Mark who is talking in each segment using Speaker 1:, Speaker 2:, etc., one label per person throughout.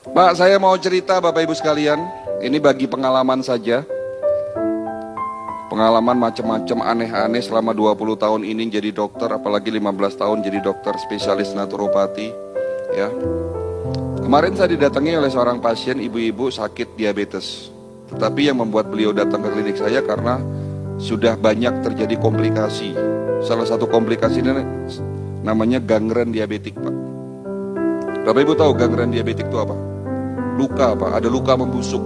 Speaker 1: Pak, saya mau cerita Bapak Ibu sekalian, ini bagi pengalaman saja. Pengalaman macam-macam aneh-aneh selama 20 tahun ini jadi dokter, apalagi 15 tahun jadi dokter spesialis naturopati. Ya. Kemarin saya didatangi oleh seorang pasien ibu-ibu sakit diabetes. Tetapi yang membuat beliau datang ke klinik saya karena sudah banyak terjadi komplikasi. Salah satu komplikasi ini namanya gangren diabetik, Pak. Bapak Ibu tahu gangren diabetik itu apa? Luka, Pak. Ada luka membusuk.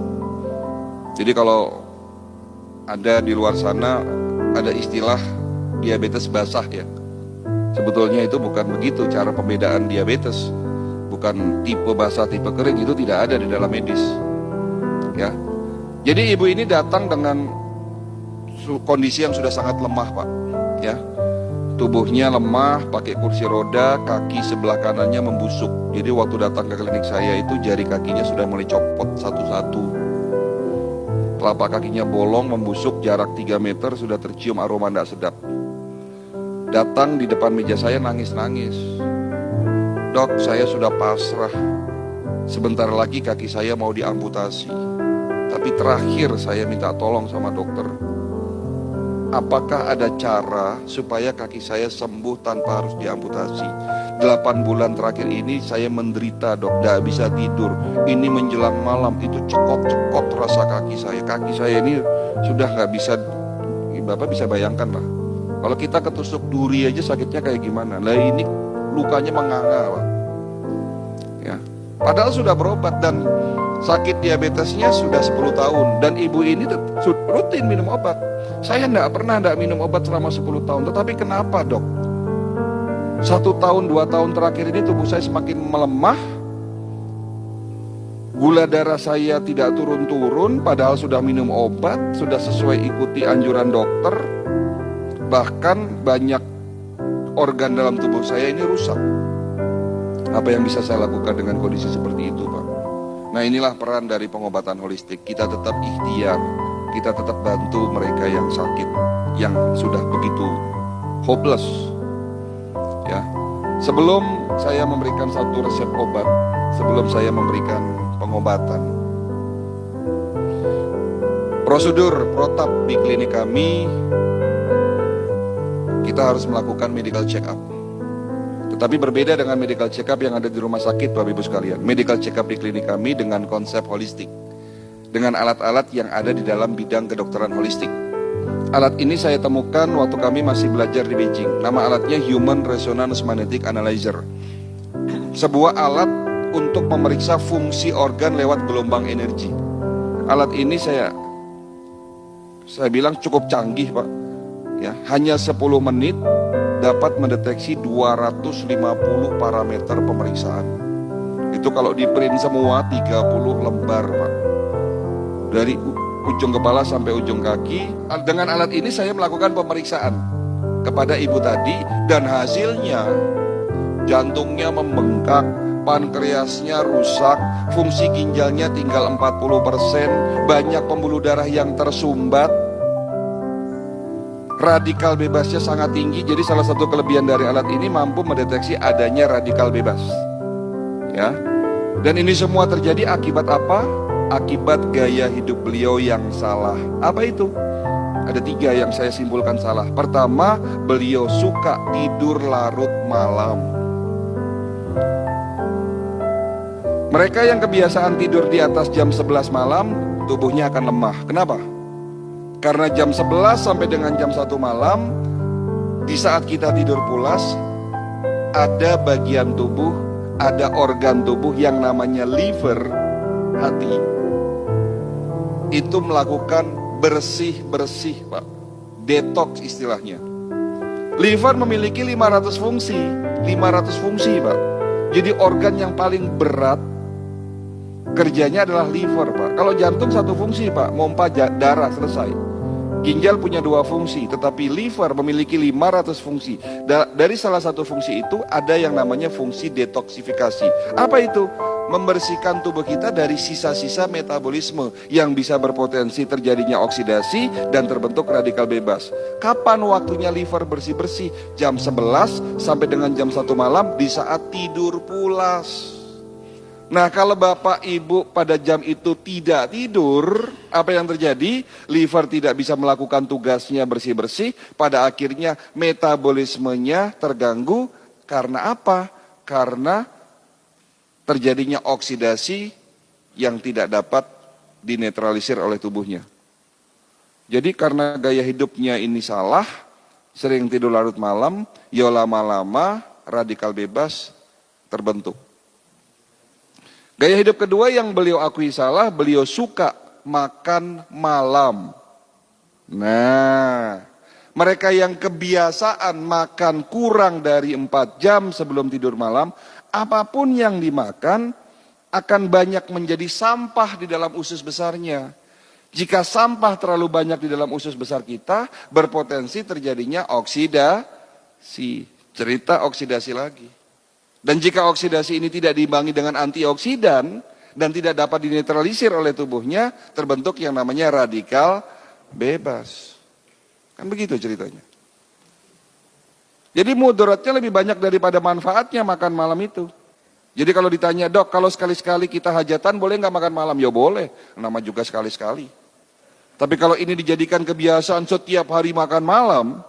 Speaker 1: Jadi kalau ada di luar sana ada istilah diabetes basah ya. Sebetulnya itu bukan begitu cara pembedaan diabetes. Bukan tipe basah, tipe kering, itu tidak ada di dalam medis. Ya. Jadi ibu ini datang dengan kondisi yang sudah sangat lemah, Pak. Ya. Tubuhnya lemah, pakai kursi roda, kaki sebelah kanannya membusuk. Jadi waktu datang ke klinik saya itu jari kakinya sudah mulai copot satu-satu. Telapak kakinya bolong, membusuk, jarak 3 meter sudah tercium aroma tidak sedap. Datang di depan meja saya nangis-nangis. Dok, saya sudah pasrah. Sebentar lagi kaki saya mau diamputasi. Tapi terakhir saya minta tolong sama dokter. Apakah ada cara supaya kaki saya sembuh tanpa harus diamputasi? 8 bulan terakhir ini saya menderita, dok, tidak bisa tidur. Ini menjelang malam itu cekot-cekot rasa kaki saya. Kaki saya ini sudah nggak bisa, Bapak bisa bayangkan lah. Kalau kita ketusuk duri aja sakitnya kayak gimana. Nah ini lukanya menganga, Pak. Ya. Padahal sudah berobat dan sakit diabetesnya sudah 10 tahun. Dan ibu ini rutin minum obat. Saya tidak minum obat selama 10 tahun. Tetapi kenapa, dok? 1 tahun, 2 tahun terakhir ini tubuh saya semakin melemah. Gula darah saya tidak turun-turun, padahal sudah minum obat, sudah sesuai ikuti anjuran dokter. Bahkan banyak organ dalam tubuh saya ini rusak. Apa yang bisa saya lakukan dengan kondisi seperti itu, Pak? Nah inilah peran dari pengobatan holistik. Kita tetap ikhtiar, kita tetap bantu mereka yang sakit, yang sudah begitu hopeless. Ya, sebelum saya memberikan satu resep obat, sebelum saya memberikan pengobatan, prosedur protap di klinik kami, kita harus melakukan medical check up. Tetapi berbeda dengan medical check up yang ada di rumah sakit, Bapak Ibu sekalian. Medical check up di klinik kami dengan konsep holistik, dengan alat-alat yang ada di dalam bidang kedokteran holistik. Alat ini saya temukan waktu kami masih belajar di Beijing. Nama alatnya Human Resonance Magnetic Analyzer. Sebuah alat untuk memeriksa fungsi organ lewat gelombang energi. Alat ini saya bilang cukup canggih, Pak. Ya, hanya 10 menit dapat mendeteksi 250 parameter pemeriksaan. Itu kalau di print semua 30 lembar, Pak. Dari ujung kepala sampai ujung kaki. Dengan alat ini saya melakukan pemeriksaan kepada ibu tadi dan hasilnya jantungnya membengkak, pankreasnya rusak, fungsi ginjalnya tinggal 40%, banyak pembuluh darah yang tersumbat, radikal bebasnya sangat tinggi. Jadi salah satu kelebihan dari alat ini mampu mendeteksi adanya radikal bebas. Ya. Dan ini semua terjadi akibat apa? Akibat gaya hidup beliau yang salah. Apa itu? Ada 3 yang saya simpulkan salah. Pertama, beliau suka tidur larut malam. Mereka yang kebiasaan tidur di atas jam 11 malam, tubuhnya akan lemah. Kenapa? Karena jam 11 sampai dengan jam 1 malam, di saat kita tidur pulas, ada bagian tubuh, ada organ tubuh yang namanya liver, hati, itu melakukan bersih-bersih, Pak. Detox istilahnya. Liver memiliki 500 fungsi. 500 fungsi, Pak. Jadi organ yang paling berat kerjanya adalah liver, Pak. Kalau jantung 1 fungsi, Pak, mompa darah, selesai. Ginjal punya 2 fungsi, tetapi liver memiliki 500 fungsi. Dari salah satu fungsi itu ada yang namanya fungsi detoksifikasi. Apa itu? Membersihkan tubuh kita dari sisa-sisa metabolisme yang bisa berpotensi terjadinya oksidasi dan terbentuk radikal bebas. Kapan waktunya liver bersih-bersih? Jam 11 sampai dengan jam 1 malam di saat tidur pulas. Nah, kalau Bapak Ibu pada jam itu tidak tidur, apa yang terjadi? Liver tidak bisa melakukan tugasnya bersih-bersih, pada akhirnya metabolismenya terganggu. Karena apa? Karena terjadinya oksidasi yang tidak dapat dinetralisir oleh tubuhnya. Jadi karena gaya hidupnya ini salah, sering tidur larut malam, ya lama-lama radikal bebas terbentuk. Gaya hidup kedua yang beliau akui salah, beliau suka makan malam. Nah, mereka yang kebiasaan makan kurang dari 4 jam sebelum tidur malam, apapun yang dimakan akan banyak menjadi sampah di dalam usus besarnya. Jika sampah terlalu banyak di dalam usus besar kita, berpotensi terjadinya oksidasi. Cerita oksidasi lagi. Dan jika oksidasi ini tidak diimbangi dengan antioksidan dan tidak dapat dinetralisir oleh tubuhnya, terbentuk yang namanya radikal bebas. Kan begitu ceritanya. Jadi mudaratnya lebih banyak daripada manfaatnya makan malam itu. Jadi kalau ditanya, dok, kalau sekali-sekali kita hajatan boleh nggak makan malam? Ya boleh, nama juga sekali-sekali. Tapi kalau ini dijadikan kebiasaan setiap hari makan malam,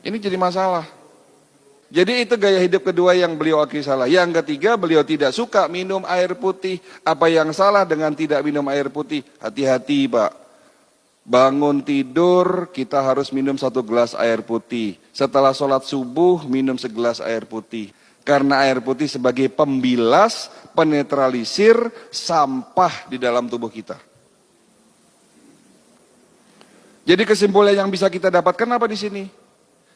Speaker 1: ini jadi masalah. Jadi itu gaya hidup kedua yang beliau akui salah. Yang ketiga, beliau tidak suka minum air putih. Apa yang salah dengan tidak minum air putih? Hati-hati, Pak. Bangun tidur, kita harus minum 1 gelas air putih. Setelah sholat subuh, minum 1 gelas air putih. Karena air putih sebagai pembilas, penetralisir sampah di dalam tubuh kita. Jadi kesimpulan yang bisa kita dapatkan apa di sini?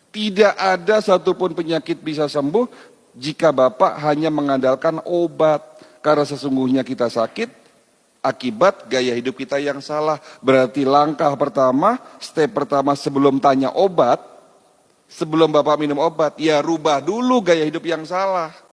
Speaker 1: Tidak ada satupun penyakit bisa sembuh jika Bapak hanya mengandalkan obat. Karena sesungguhnya kita sakit akibat gaya hidup kita yang salah. Berarti langkah pertama, step pertama sebelum tanya obat, sebelum Bapak minum obat, ya rubah dulu gaya hidup yang salah.